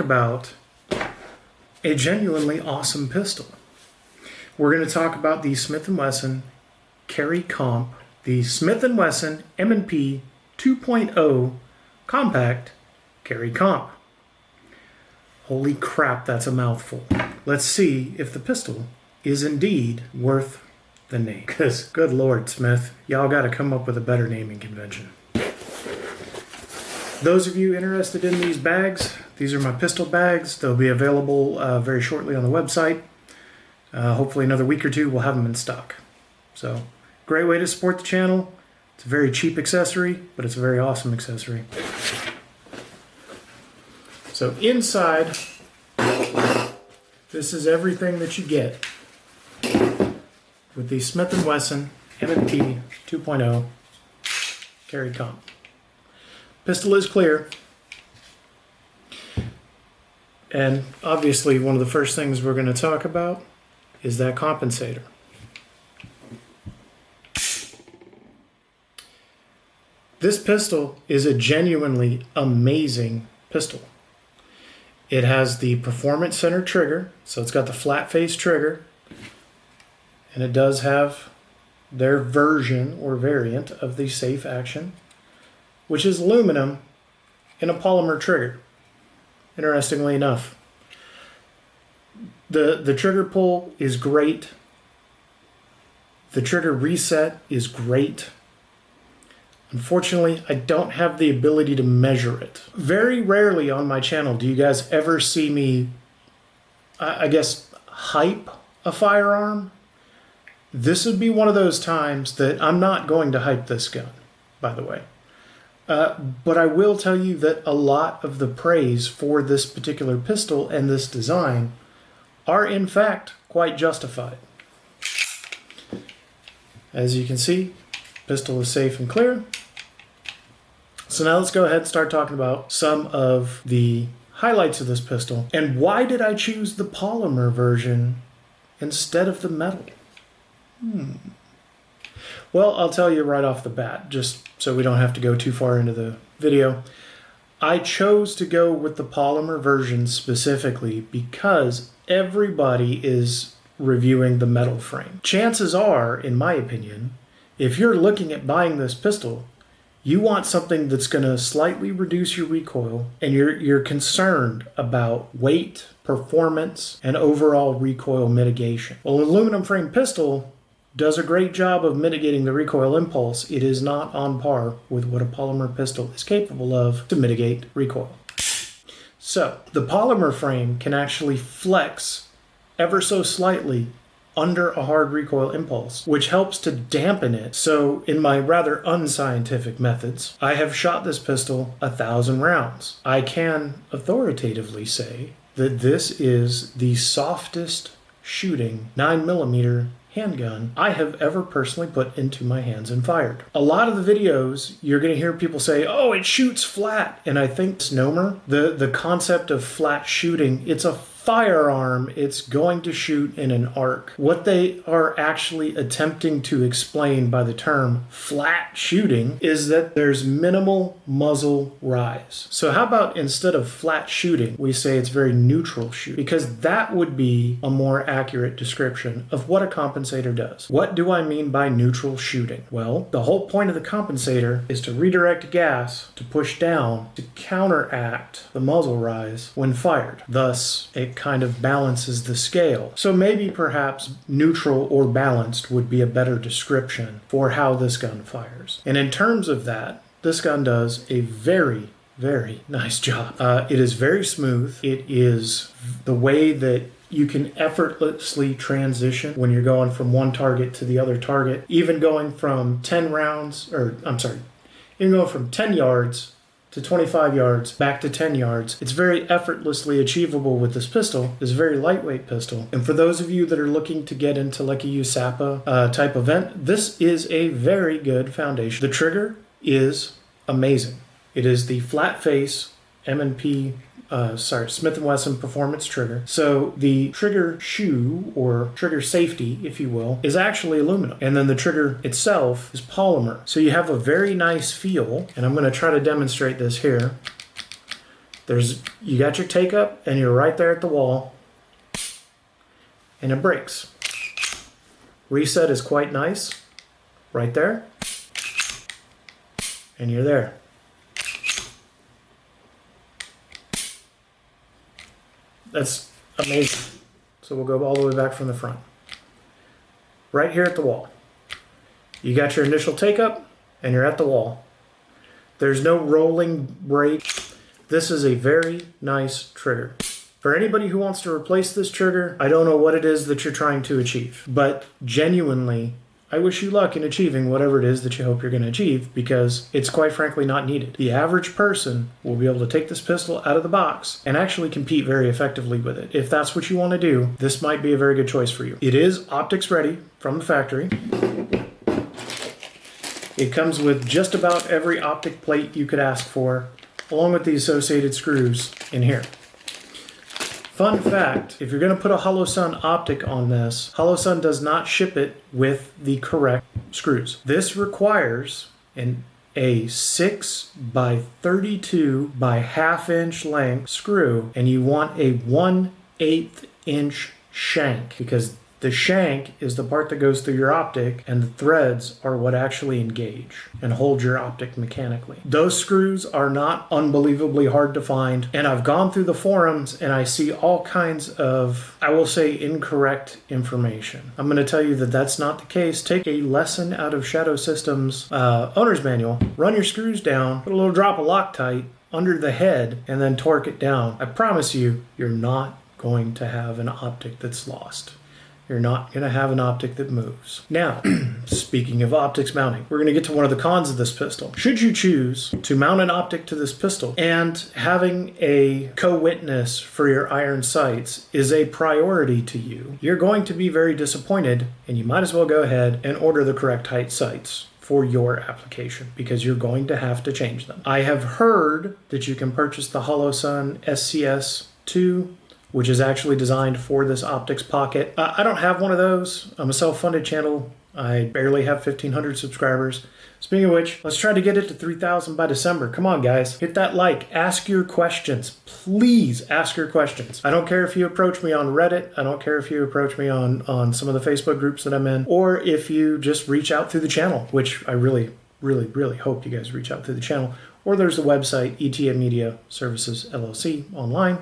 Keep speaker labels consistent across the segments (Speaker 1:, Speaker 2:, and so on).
Speaker 1: about a genuinely awesome pistol. We're going to talk about the Smith and Wesson Carry Comp, the Smith and Wesson M&P 2.0 Compact Carry Comp. Holy crap, that's a mouthful. Let's see if the pistol is indeed worth the name. Because, good Lord, Smith, y'all got to come up with a better naming convention. Those of you interested in these bags, these are my pistol bags. They'll be available very shortly on the website. Hopefully another week or two we'll have them in stock. So, great way to support the channel. It's a very cheap accessory, but it's a very awesome accessory. So inside, this is everything that you get with the Smith and Wesson M&P 2.0 Carry Comp. Pistol is clear. And obviously one of the first things we're going to talk about is that compensator. This pistol is a genuinely amazing pistol. It has the performance center trigger, so it's got the flat face trigger, and it does have their version or variant of the safe action, which is aluminum in a polymer trigger, interestingly enough. The trigger pull is great. The trigger reset is great. Unfortunately, I don't have the ability to measure it. Very rarely on my channel do you guys ever see me, I guess, hype a firearm. This would be one of those times that I'm not going to hype this gun, by the way. But I will tell you that a lot of the praise for this particular pistol and this design are in fact quite justified. As you can see, pistol is safe and clear. So now let's go ahead and start talking about some of the highlights of this pistol. And why did I choose the polymer version instead of the metal? Well, I'll tell you right off the bat, just so we don't have to go too far into the video. I chose to go with the polymer version specifically because everybody is reviewing the metal frame. Chances are, in my opinion, if you're looking at buying this pistol, you want something that's going to slightly reduce your recoil, and you're concerned about weight, performance, and overall recoil mitigation. Well, an aluminum frame pistol does a great job of mitigating the recoil impulse. It is not on par with what a polymer pistol is capable of to mitigate recoil. So, the polymer frame can actually flex ever so slightly under a hard recoil impulse, which helps to dampen it. So in my rather unscientific methods, I have shot this pistol 1,000 rounds. I can authoritatively say that this is the softest shooting 9mm handgun I have ever personally put into my hands and fired. A lot of the videos, you're going to hear people say, oh, it shoots flat. And I think misnomer, the concept of flat shooting, it's a firearm, it's going to shoot in an arc. What they are actually attempting to explain by the term flat shooting is that there's minimal muzzle rise. So how about instead of flat shooting, we say it's very neutral shooting, because that would be a more accurate description of what a compensator does. What do I mean by neutral shooting? Well, the whole point of the compensator is to redirect gas to push down to counteract the muzzle rise when fired. Thus, it kind of balances the scale. So maybe perhaps neutral or balanced would be a better description for how this gun fires. And in terms of that, this gun does a very, very nice job. It is very smooth. It is the way that you can effortlessly transition when you're going from one target to the other target, even going from 10 yards to 25 yards, back to 10 yards. It's very effortlessly achievable with this pistol. It's a very lightweight pistol. And for those of you that are looking to get into like a USAPA type event, this is a very good foundation. The trigger is amazing. It is the flat face M&P Smith and Wesson performance trigger. So the trigger shoe, or trigger safety, if you will, is actually aluminum. And then the trigger itself is polymer. So you have a very nice feel, and I'm going to try to demonstrate this here. You got your take up and you're right there at the wall and it breaks. Reset is quite nice, right there, and you're there. That's amazing. So we'll go all the way back from the front. Right here at the wall. You got your initial take up and you're at the wall. There's no rolling break. This is a very nice trigger. For anybody who wants to replace this trigger, I don't know what it is that you're trying to achieve, but genuinely, I wish you luck in achieving whatever it is that you hope you're going to achieve, because it's quite frankly not needed. The average person will be able to take this pistol out of the box and actually compete very effectively with it. If that's what you want to do, this might be a very good choice for you. It is optics ready from the factory. It comes with just about every optic plate you could ask for, along with the associated screws in here. Fun fact, if you're going to put a Holosun optic on this, Holosun does not ship it with the correct screws. This requires a 6 by 32 by ½ inch length screw, and you want a 1/8 inch shank, because the shank is the part that goes through your optic, and the threads are what actually engage and hold your optic mechanically. Those screws are not unbelievably hard to find, and I've gone through the forums and I see all kinds of, I will say, incorrect information. I'm going to tell you that that's not the case. Take a lesson out of Shadow Systems owner's manual, run your screws down, put a little drop of Loctite under the head, and then torque it down. I promise you, you're not going to have an optic that's lost. You're not going to have an optic that moves. Now, speaking of optics mounting, we're going to get to one of the cons of this pistol. Should you choose to mount an optic to this pistol, and having a co-witness for your iron sights is a priority to you, you're going to be very disappointed, and you might as well go ahead and order the correct height sights for your application, because you're going to have to change them. I have heard that you can purchase the Holosun SCS-2, which is actually designed for this optics pocket. I don't have one of those. I'm a self-funded channel. I barely have 1,500 subscribers. Speaking of which, let's try to get it to 3,000 by December. Come on, guys. Hit that like. Ask your questions. Please ask your questions. I don't care if you approach me on Reddit. I don't care if you approach me on some of the Facebook groups that I'm in, or if you just reach out through the channel, which I really hope you guys reach out through the channel. Or there's the website, ETM Media Services LLC online.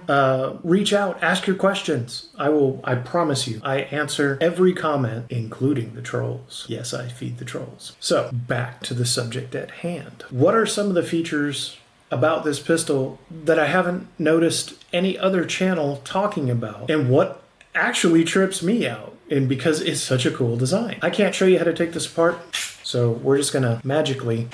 Speaker 1: Reach out, ask your questions. I promise you, I answer every comment, including the trolls. Yes, I feed the trolls. So, back to the subject at hand. What are some of the features about this pistol that I haven't noticed any other channel talking about? And what actually trips me out? And because it's such a cool design. I can't show you how to take this apart, so we're just gonna magically...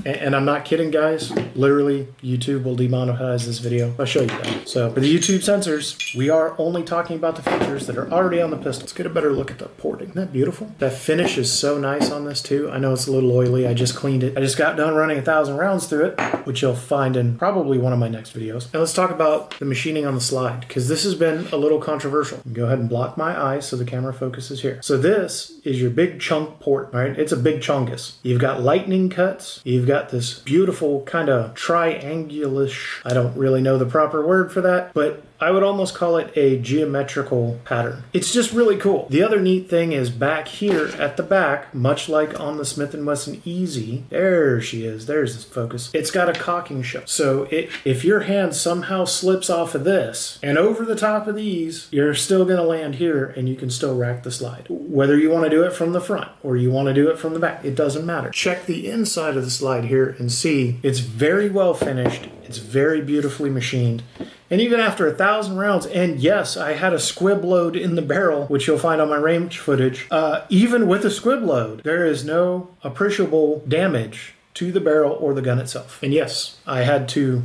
Speaker 1: And I'm not kidding, guys. Literally, YouTube will demonetize this video. I'll show you that. So, for the YouTube censors, we are only talking about the features that are already on the pistol. Let's get a better look at the porting. Isn't that beautiful? That finish is so nice on this, too. I know it's a little oily. I just cleaned it. I just got done running 1,000 rounds through it, which you'll find in probably one of my next videos. Now, let's talk about the machining on the slide, because this has been a little controversial. Go ahead and block my eyes so the camera focuses here. So this is your big chunk port, right? It's a big chungus. You've got lightning cuts. You've got this beautiful kind of triangulish, I don't really know the proper word for that, but I would almost call it a geometrical pattern. It's just really cool. The other neat thing is back here at the back, much like on the Smith and Wesson Easy, there she is, there's this focus. It's got a cocking show. So if your hand somehow slips off of this and over the top of these, you're still gonna land here and you can still rack the slide. Whether you wanna do it from the front or you wanna do it from the back, it doesn't matter. Check the inside of the slide here and see it's very well finished. It's very beautifully machined. And even after 1,000 rounds, and yes, I had a squib load in the barrel, which you'll find on my range footage, even with a squib load, there is no appreciable damage to the barrel or the gun itself. And yes, I had to,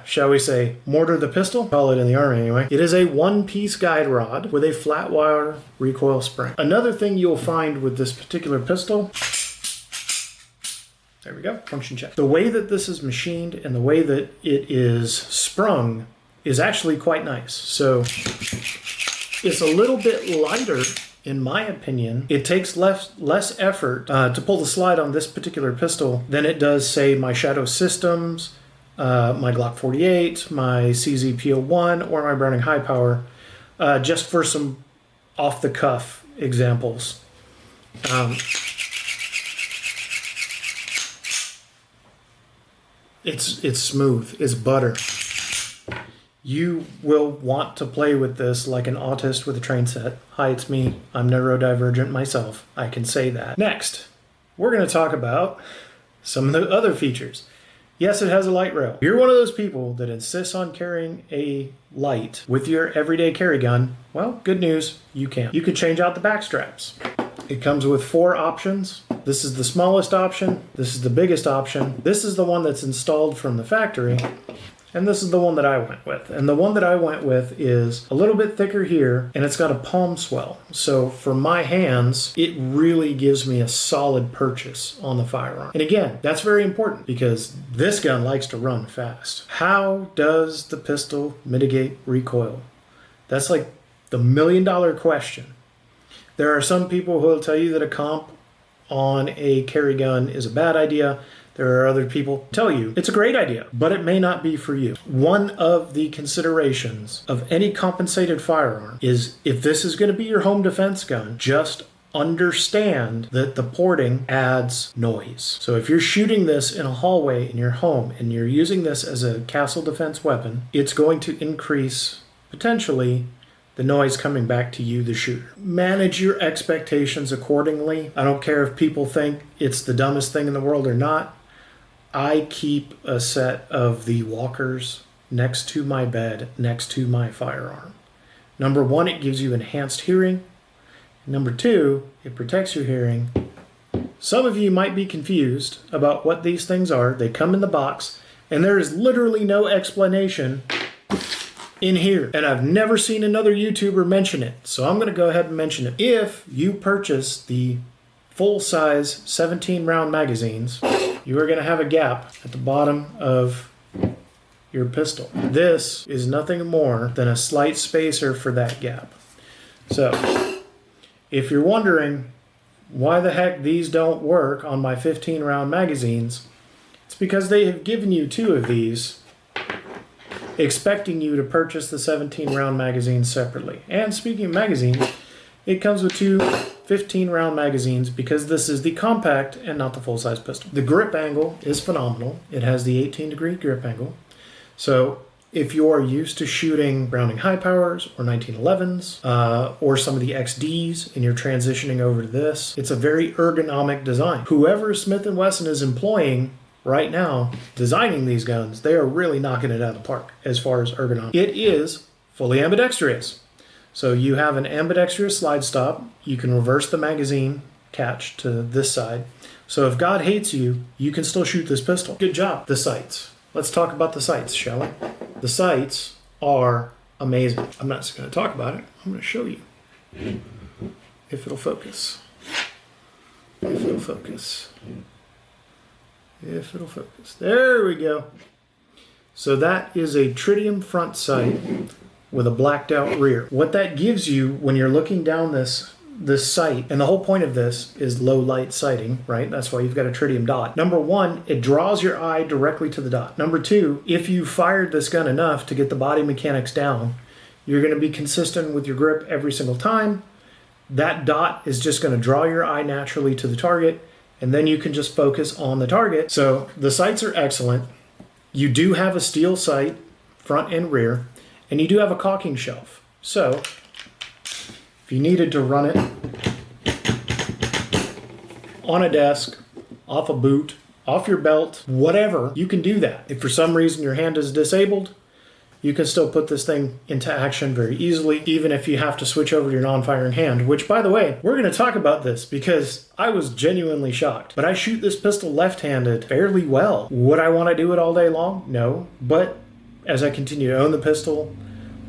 Speaker 1: shall we say, mortar the pistol, call it in the Army anyway. It is a one-piece guide rod with a flat wire recoil spring. Another thing you'll find with this particular pistol, there we go, function check. The way that this is machined and the way that it is sprung is actually quite nice. So it's a little bit lighter, in my opinion. It takes less effort to pull the slide on this particular pistol than it does, say, my Shadow Systems, my Glock 48, my CZP01, or my Browning High Power, just for some off-the-cuff examples. It's smooth. It's butter. You will want to play with this like an autist with a train set. Hi, it's me. I'm neurodivergent myself. I can say that. Next, we're going to talk about some of the other features. Yes, it has a light rail. If you're one of those people that insists on carrying a light with your everyday carry gun, well, good news, you can. You can change out the back straps. It comes with 4 options. This is the smallest option. This is the biggest option. This is the one that's installed from the factory. And this is the one that I went with. And the one that I went with is a little bit thicker here, and it's got a palm swell. So for my hands, it really gives me a solid purchase on the firearm. And again, that's very important because this gun likes to run fast. How does the pistol mitigate recoil? That's like the $1,000,000 question. There are some people who will tell you that a comp on a carry gun is a bad idea. There are other people who tell you it's a great idea, but it may not be for you. One of the considerations of any compensated firearm is if this is going to be your home defense gun, just understand that the porting adds noise. So if you're shooting this in a hallway in your home and you're using this as a castle defense weapon, it's going to increase potentially the noise coming back to you, the shooter. Manage your expectations accordingly. I don't care if people think it's the dumbest thing in the world or not. I keep a set of the walkers next to my bed, next to my firearm. Number 1, it gives you enhanced hearing. Number 2, it protects your hearing. Some of you might be confused about what these things are. They come in the box, and there is literally no explanation in here. And I've never seen another YouTuber mention it, so I'm going to go ahead and mention it. If you purchase the full-size 17-round magazines, you are going to have a gap at the bottom of your pistol. This is nothing more than a slight spacer for that gap. So, if you're wondering why the heck these don't work on my 15-round magazines, it's because they have given you 2 of these, expecting you to purchase the 17-round magazines separately. And speaking of magazines, it comes with 2 15-round magazines because this is the compact and not the full-size pistol. The grip angle is phenomenal. It has the 18-degree grip angle. So if you are used to shooting Browning High Powers or 1911s or some of the XDs and you're transitioning over to this, it's a very ergonomic design. Whoever Smith and Wesson is employing right now, designing these guns, they are really knocking it out of the park as far as ergonomics. It is fully ambidextrous. So you have an ambidextrous slide stop. You can reverse the magazine catch to this side. So if God hates you, you can still shoot this pistol. Good job. The sights. Let's talk about the sights, shall we? The sights are amazing. I'm not just going to talk about it. I'm going to show you. If it'll focus. If it'll focus. If it'll focus. There we go. So that is a tritium front sight with a blacked out rear. What that gives you when you're looking down this sight, and the whole point of this is low light sighting, right? That's why you've got a tritium dot. Number 1, it draws your eye directly to the dot. Number 2, if you fired this gun enough to get the body mechanics down, you're going to be consistent with your grip every single time. That dot is just going to draw your eye naturally to the target, and then you can just focus on the target. So the sights are excellent. You do have a steel sight, front and rear, and you do have a caulking shelf. So if you needed to run it on a desk, off a boot, off your belt, whatever, you can do that. If for some reason your hand is disabled, you can still put this thing into action very easily, even if you have to switch over to your non-firing hand, which, by the way, we're going to talk about this because I was genuinely shocked. But I shoot this pistol left-handed fairly well. Would I want to do it all day long? No. But as I continue to own the pistol,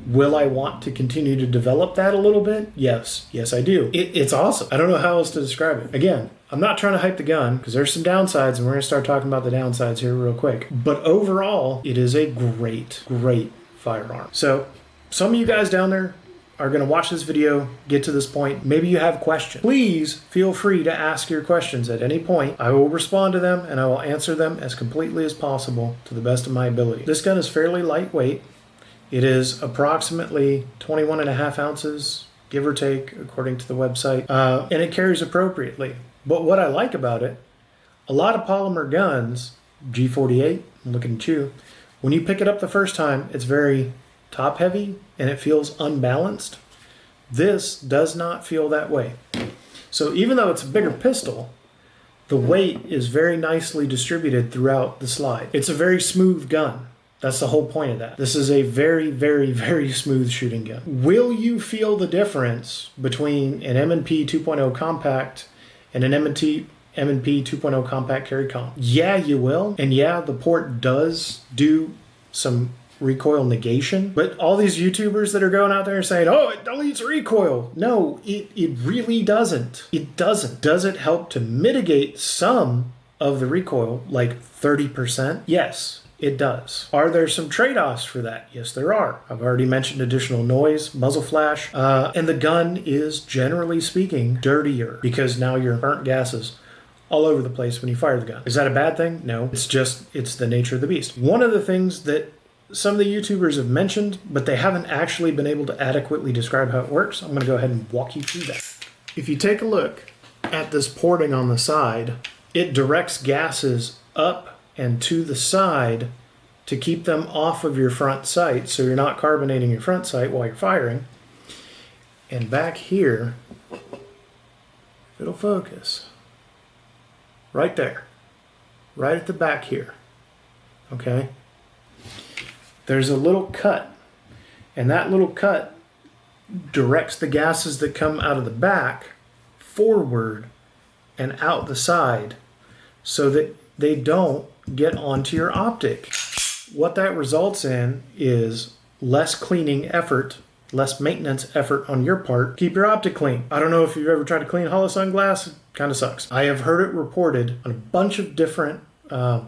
Speaker 1: will I want to continue to develop that a little bit? Yes. Yes, I do. It's awesome. I don't know how else to describe it. Again, I'm not trying to hype the gun because there's some downsides, and we're going to start talking about the downsides here real quick. But overall, it is a great, great firearm. So some of you guys down there are going to watch this video, get to this point, maybe you have questions. Please feel free to ask your questions at any point. I will respond to them and I will answer them as completely as possible to the best of my ability. This gun is fairly lightweight. It is approximately 21.5 ounces, give or take, according to the website, and it carries appropriately. But what I like about it, a lot of polymer guns, G48, I'm looking at you, when you pick it up the first time, it's very top heavy and it feels unbalanced. This does not feel that way. So even though it's a bigger pistol, the weight is very nicely distributed throughout the slide. It's a very smooth gun. That's the whole point of that. This is a very, very, very smooth shooting gun. Will you feel the difference between an M&P 2.0 compact and an M&P 2.0 compact carry comp? Yeah, you will. And yeah, the port does do some recoil negation. But all these YouTubers that are going out there saying, oh, it deletes recoil. No, it really doesn't. It doesn't. Does it help to mitigate some of the recoil, like 30%? Yes. It does. Are there some trade-offs for that? Yes, there are. I've already mentioned additional noise, muzzle flash, and the gun is, generally speaking, dirtier because now you're burnt gases all over the place when you fire the gun. Is that a bad thing? No. It's the nature of the beast. One of the things that some of the YouTubers have mentioned, but they haven't actually been able to adequately describe how it works, I'm going to go ahead and walk you through that. If you take a look at this porting on the side, it directs gases up and to the side to keep them off of your front sight so you're not carbonating your front sight while you're firing. And back here, if it'll focus, right there, right at the back here, okay? There's a little cut, and that little cut directs the gases that come out of the back forward and out the side so that they don't get onto your optic. What that results in is less cleaning effort, less maintenance effort on your part. Keep your optic clean. I don't know if you've ever tried to clean holosun glass. It kind of sucks. I have heard it reported on a bunch of different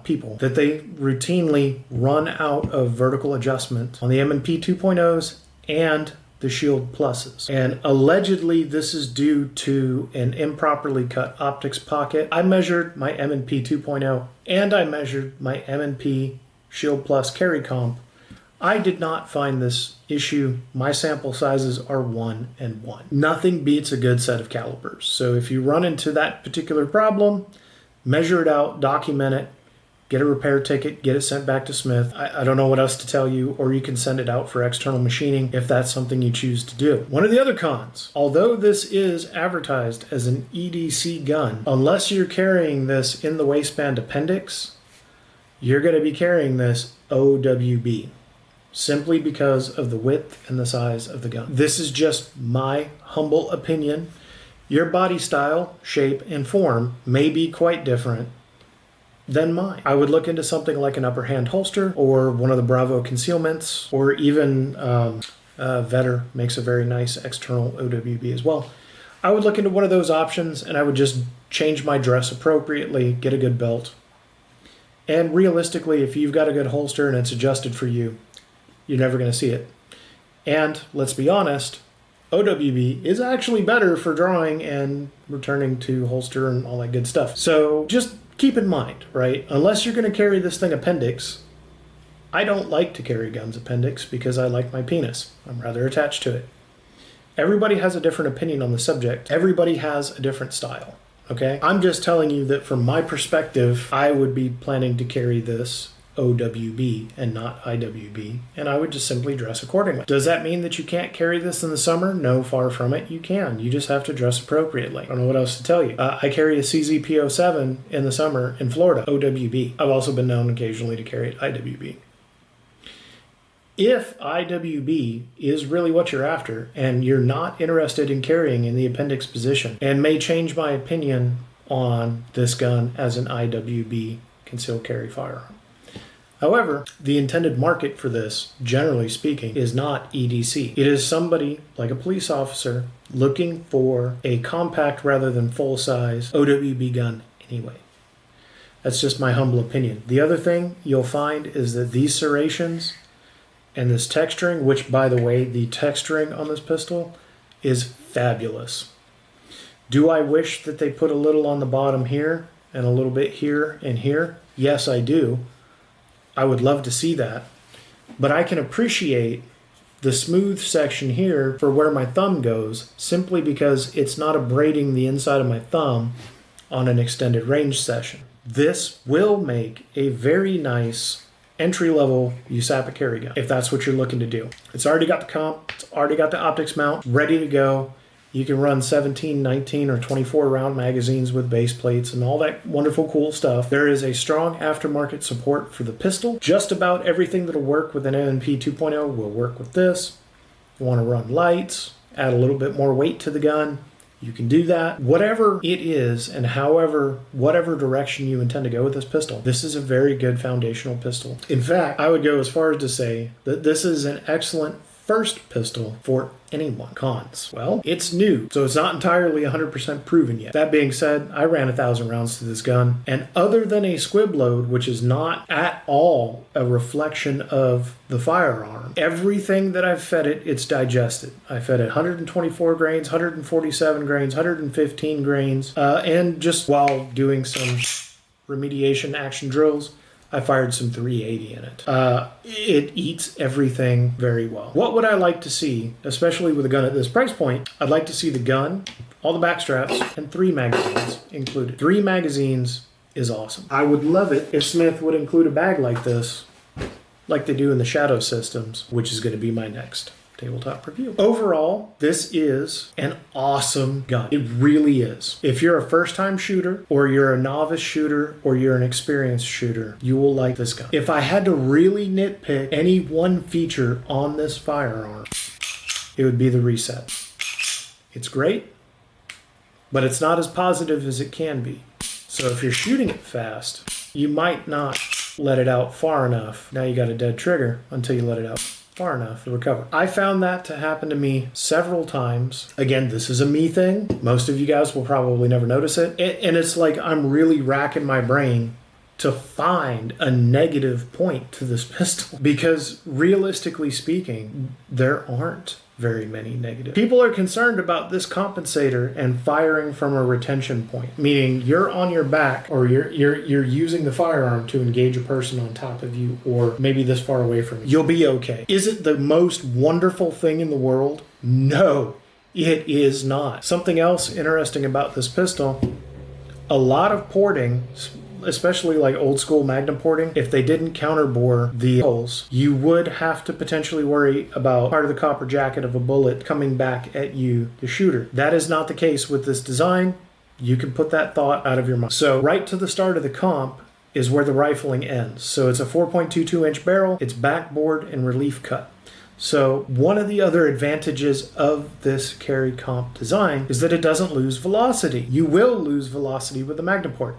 Speaker 1: people that they routinely run out of vertical adjustment on the M&P 2.0s and the Shield Pluses. And allegedly this is due to an improperly cut optics pocket. I measured my M&P 2.0 and I measured my M&P Shield Plus carry comp. I did not find this issue. My sample sizes are 1 and 1. Nothing beats a good set of calibers. So if you run into that particular problem, measure it out, document it, get a repair ticket, get it sent back to Smith. I don't know what else to tell you, or you can send it out for external machining if that's something you choose to do. One of the other cons, although this is advertised as an EDC gun, unless you're carrying this in the waistband appendix, you're going to be carrying this OWB, simply because of the width and the size of the gun. This is just my humble opinion. Your body style, shape, and form may be quite different than mine. I would look into something like an upper hand holster or one of the Bravo concealments, or even Vetter makes a very nice external OWB as well. I would look into one of those options and I would just change my dress appropriately, get a good belt. And realistically, if you've got a good holster and it's adjusted for you, you're never going to see it. And let's be honest, OWB is actually better for drawing and returning to holster and all that good stuff. So just keep in mind, right? Unless you're going to carry this thing appendix, I don't like to carry guns appendix because I like my penis. I'm rather attached to it. Everybody has a different opinion on the subject. Everybody has a different style, okay? I'm just telling you that from my perspective, I would be planning to carry this OWB and not IWB, and I would just simply dress accordingly. Does that mean that you can't carry this in the summer? No, far from it. You can. You just have to dress appropriately. I don't know what else to tell you. I carry a CZP07 in the summer in Florida, OWB. I've also been known occasionally to carry it IWB. If IWB is really what you're after, and you're not interested in carrying in the appendix position, and may change my opinion on this gun as an IWB concealed carry firearm. However, the intended market for this, generally speaking, is not EDC. It is somebody, like a police officer, looking for a compact rather than full-size OWB gun anyway. That's just my humble opinion. The other thing you'll find is that these serrations And this texturing, which by the way, the texturing on this pistol is fabulous. Do I wish that they put a little on the bottom here and a little bit here and here? Yes, I do. I would love to see that. But I can appreciate the smooth section here for where my thumb goes simply because it's not abrading the inside of my thumb on an extended range session. This will make a very nice entry-level USAPA carry gun if that's what you're looking to do. It's already got the comp, it's already got the optics mount, ready to go. You can run 17, 19, or 24 round magazines with base plates and all that wonderful cool stuff. There is a strong aftermarket support for the pistol. Just about everything that'll work with an M&P 2.0 will work with this. You want to run lights, add a little bit more weight to the gun, you can do that. Whatever it is and whatever direction you intend to go with this pistol, this is a very good foundational pistol. In fact, I would go as far as to say that this is an excellent first pistol for anyone. Cons. Well, it's new, so it's not entirely 100% proven yet. That being said, I ran 1,000 rounds to this gun, and other than a squib load, which is not at all a reflection of the firearm, everything that I've fed it, it's digested. I fed it 124 grains, 147 grains, 115 grains, and just while doing some remediation action drills, I fired some 380 in it. It eats everything very well. What would I like to see, especially with a gun at this price point? I'd like to see the gun, all the back straps, and 3 magazines included. 3 magazines is awesome. I would love it if Smith would include a bag like this, like they do in the Shadow systems, which is going to be my next tabletop review. Overall, this is an awesome gun. It really is. If you're a first-time shooter, or you're a novice shooter, or you're an experienced shooter, you will like this gun. If I had to really nitpick any one feature on this firearm, it would be the reset. It's great, but it's not as positive as it can be. So if you're shooting it fast, you might not let it out far enough. Now you got a dead trigger until you let it out far enough to recover. I found that to happen to me several times. Again, this is a me thing. Most of you guys will probably never notice it. And it's like I'm really racking my brain to find a negative point to this pistol. Because realistically speaking, there aren't very many negative. People are concerned about this compensator and firing from a retention point, meaning you're on your back or you're using the firearm to engage a person on top of you or maybe this far away from you. You'll be okay. Is it the most wonderful thing in the world? No, it is not. Something else interesting about this pistol, a lot of porting, especially like old school Magnum porting, if they didn't counterbore the holes, you would have to potentially worry about part of the copper jacket of a bullet coming back at you, the shooter. That is not the case with this design. You can put that thought out of your mind. So right to the start of the comp is where the rifling ends. So it's a 4.22 inch barrel, it's backboard and relief cut. So one of the other advantages of this carry comp design is that it doesn't lose velocity. You will lose velocity with the Magnum port.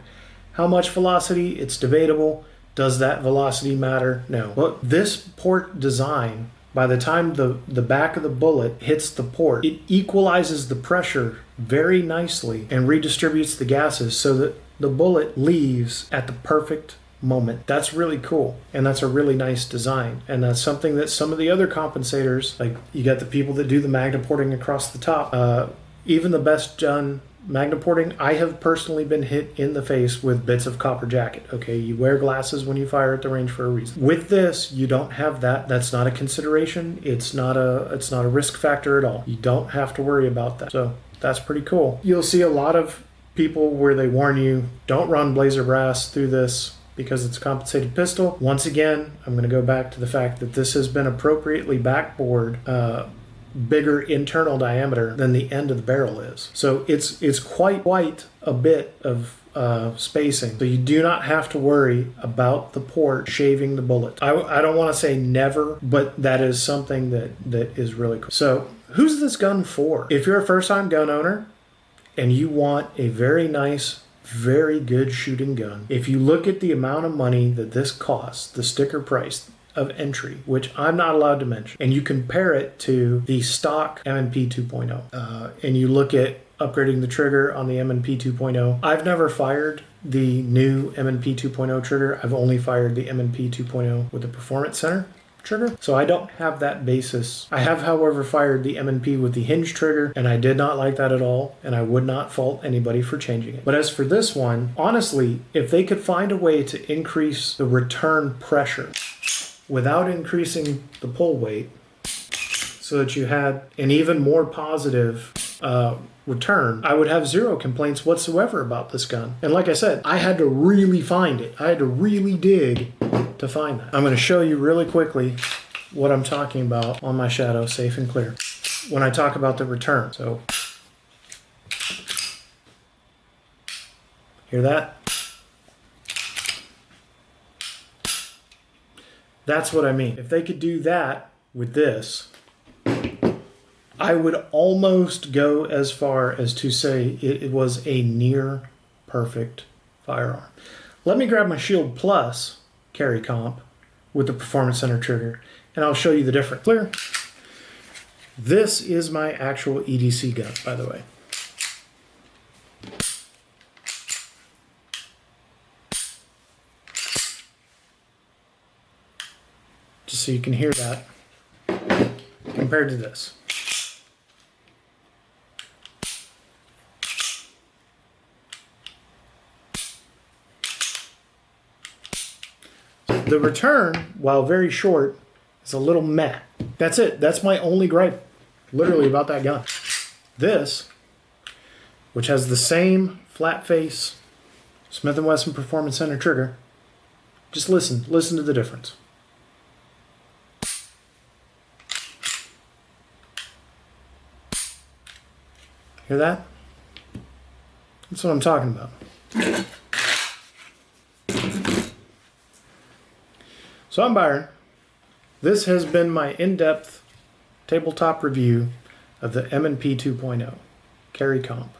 Speaker 1: How much velocity? It's debatable. Does that velocity matter? No. But this port design, by the time the back of the bullet hits the port, it equalizes the pressure very nicely and redistributes the gases so that the bullet leaves at the perfect moment. That's really cool. And that's a really nice design. And that's something that some of the other compensators, like you got the people that do the Magnum porting across the top, even the best done Magnum porting, I have personally been hit in the face with bits of copper jacket. Okay, you wear glasses when you fire at the range for a reason. With this, you don't have that. That's not a consideration. It's not a risk factor at all. You don't have to worry about that. So that's pretty cool. You'll see a lot of people where they warn you, don't run blazer brass through this because it's a compensated pistol. Once again, I'm going to go back to the fact that this has been appropriately backboard, bigger internal diameter than the end of the barrel is. So it's quite a bit of spacing. So you do not have to worry about the port shaving the bullet. I don't want to say never, but that is something that is really cool. So who's this gun for? If you're a first-time gun owner and you want a very nice, very good shooting gun, if you look at the amount of money that this costs, the sticker price of entry, which I'm not allowed to mention, and you compare it to the stock M&P 2.0, and you look at upgrading the trigger on the M&P 2.0, I've never fired the new M&P 2.0 trigger. I've only fired the M&P 2.0 with the Performance Center trigger, so I don't have that basis. I have, however, fired the M&P with the hinge trigger, and I did not like that at all, and I would not fault anybody for changing it. But as for this one, honestly, if they could find a way to increase the return pressure without increasing the pull weight so that you had an even more positive return, I would have zero complaints whatsoever about this gun. And like I said, I had to really find it. I had to really dig to find that. I'm going to show you really quickly what I'm talking about on my Shadow Safe and Clear when I talk about the return. So, hear that? That's what I mean. If they could do that with this, I would almost go as far as to say it was a near perfect firearm. Let me grab my Shield Plus carry comp with the Performance Center trigger, and I'll show you the difference. Clear? This is my actual EDC gun, by the way. Just so you can hear that compared to this. The return, while very short, is a little meh. That's it. That's my only gripe, literally, about that gun. This, which has the same flat face Smith and Wesson Performance Center trigger, just listen to the difference. Hear that? That's what I'm talking about. So I'm Byron. This has been my in-depth tabletop review of the M&P 2.0 Carry Comp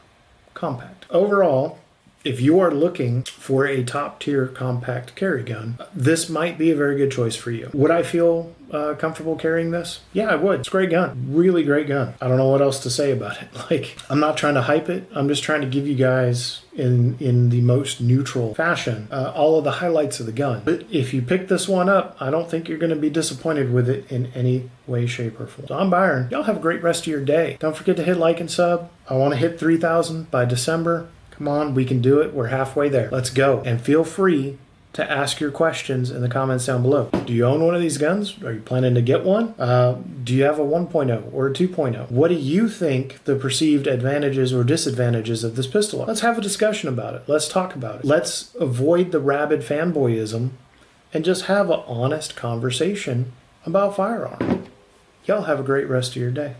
Speaker 1: Compact. Overall, if you are looking for a top-tier compact carry gun, this might be a very good choice for you. Would I feel comfortable carrying this? Yeah, I would. It's a great gun. Really great gun. I don't know what else to say about it. Like, I'm not trying to hype it. I'm just trying to give you guys, in the most neutral fashion, all of the highlights of the gun. But if you pick this one up, I don't think you're going to be disappointed with it in any way, shape, or form. So I'm Byron. Y'all have a great rest of your day. Don't forget to hit like and sub. I want to hit 3,000 by December. Come on, we can do it. We're halfway there. Let's go. And feel free to ask your questions in the comments down below. Do you own one of these guns? Are you planning to get one? Do you have a 1.0 or a 2.0? What do you think the perceived advantages or disadvantages of this pistol are? Let's have a discussion about it. Let's talk about it. Let's avoid the rabid fanboyism and just have an honest conversation about firearm. Y'all have a great rest of your day.